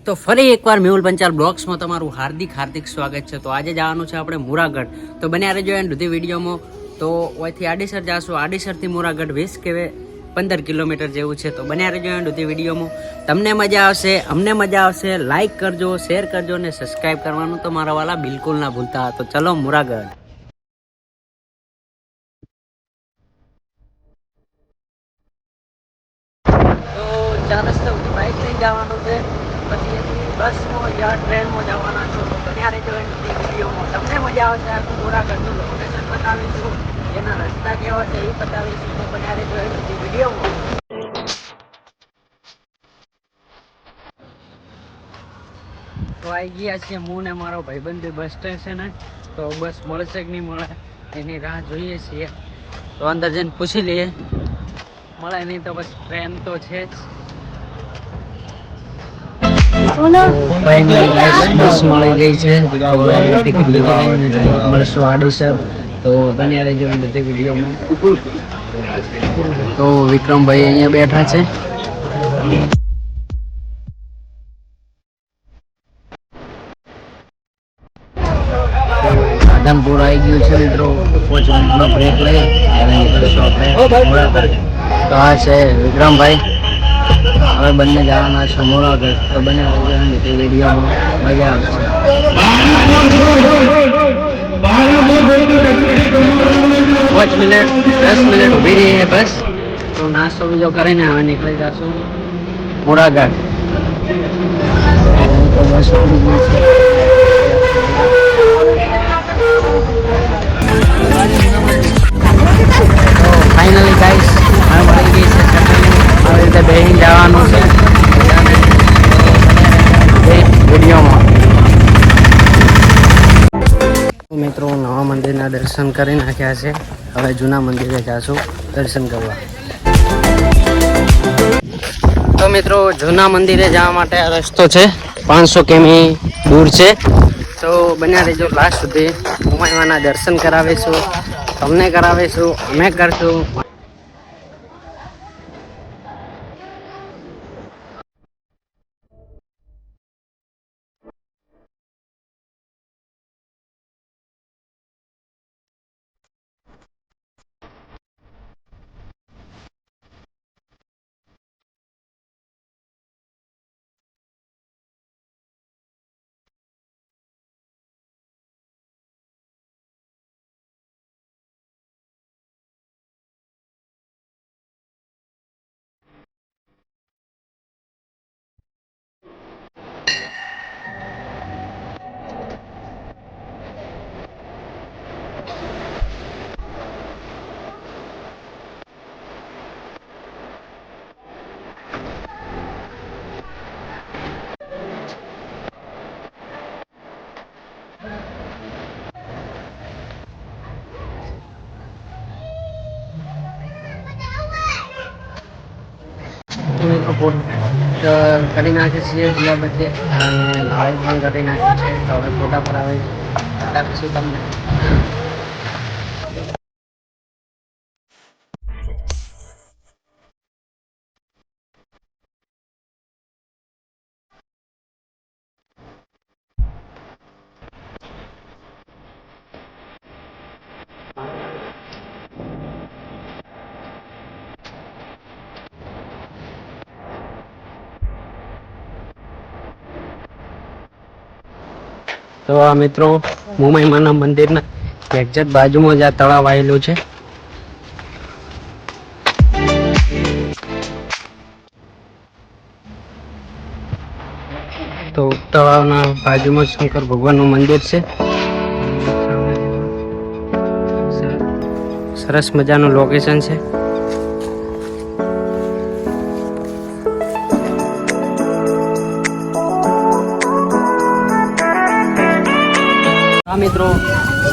તો ફરી એકવાર મેહુલ પંચાલ બ્લોગ્સમાં તમારું હાર્દિક સ્વાગત છે। તો આજે જવાનું છે આપણે મુરાગઢ। તો બન્યા રહેજો એન્ડ સુધી વિડીયોમાં। તો અહીંથી આડીસર જાશું, આડીસરથી મુરાગઢ 20 કે 15 કિલોમીટર જેવું છે। તો બન્યા રહેજો એન્ડ સુધી વિડીયોમાં। તમને મજા આવશે, અમને મજા આવશે। લાઈક કરજો, શેર કરજો અને સબસ્ક્રાઈબ કરવાનું તો મારા વાલા બિલકુલ ના ભૂલતા। તો ચલો મુરાગઢ। તો 4 રસ્તા સુધી બાઇક લઈ જવાનું છે, પછી બસમાં યા ટ્રેનમાં જવાના છો। તો બન્યા રહેજો એન્ડ સુધી વિડીયોમાં। તમને મજા આવશે। આખું મુરાગઢનું લોકેશન બતાવીશું, એના રસ્તા કેવા છે એ બતાવીશું। તો બન્યા રહેજો એન્ડ સુધી વિડીયોમાં। તો આવી ગયા છીએ હું ને મારો ભાઈબંધ બસ સ્ટેશને। તો બસ મળશે કે નહીં મળે એની રાહ જોઈએ છીએ। તો અંદર જઈને પૂછી લઈએ, મળે નહીં તો બસ ટ્રેન તો છે જ। બસ મળી ગઈ છે, ટિકિટ લીધી મળશું આડીસર। તો બન્યા રહેજો બધી વિડીયોમાં। તો વિક્રમભાઈ અહીંયા બેઠા છે। રાધનપુર આવી ગયું છે મિત્રો। 5 મિનિટનો બ્રેક લઈ અને નીકળીશું આપણે મુરાગઢ। તો આ છે વિક્રમભાઈ, હવે બંને જવાના છે મુરાગઢ। તો બંને વિડીયોમાં મજા આવશે। 5 મિનિટ 10 મિનિટ ઊભી રહીએ બસ। તો નાસ્તો બીજો કરીને હવે નીકળી જશું મુરાગઢ। તો બસ ફાઇનલી ગાઈસ હવે મળી ગઈ છે ચટણી। આવી રીતે બેહીને જવાનું છે વિડીયોમાં। મિત્રો નવા મંદિરના દર્શન કરી નાખ્યા છે, હવે જૂના મંદિરે જાશું દર્શન કરવા। તો મિત્રો જૂના મંદિરે જવા માટે આ રસ્તો છે, 500 કિમી દૂર છે। તો બન્યા રહેજો લાસ્ટ સુધી। ઉમાઈમાના દર્શન કરાવીશું, તમને કરાવીશું, અમે કરશું। કરી નાખે છીએ બીજા બધે અને લાઈવ પણ કરી નાખી છે। તો હવે ફોટા પર આવે બતાવીશું તમને। તો આ મિત્રો ઉમાઈમાના મંદિરના એક્ઝેક્ટ બાજુમાં જ આ તળાવ આવેલું છે। તો તળાવના બાજુમાં શંકર ભગવાનનું મંદિર છે। સરસ મજાનું લોકેશન છે। મિત્રો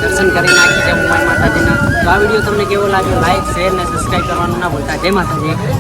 દર્શન કરી નાખી છે ઉમાઈ માતાજીના। તો આ વિડીયો તમને કેવો લાગ્યો, લાઈક શેર ને સબસ્ક્રાઈબ કરવાનું ના ભૂલતા। જય માતાજી।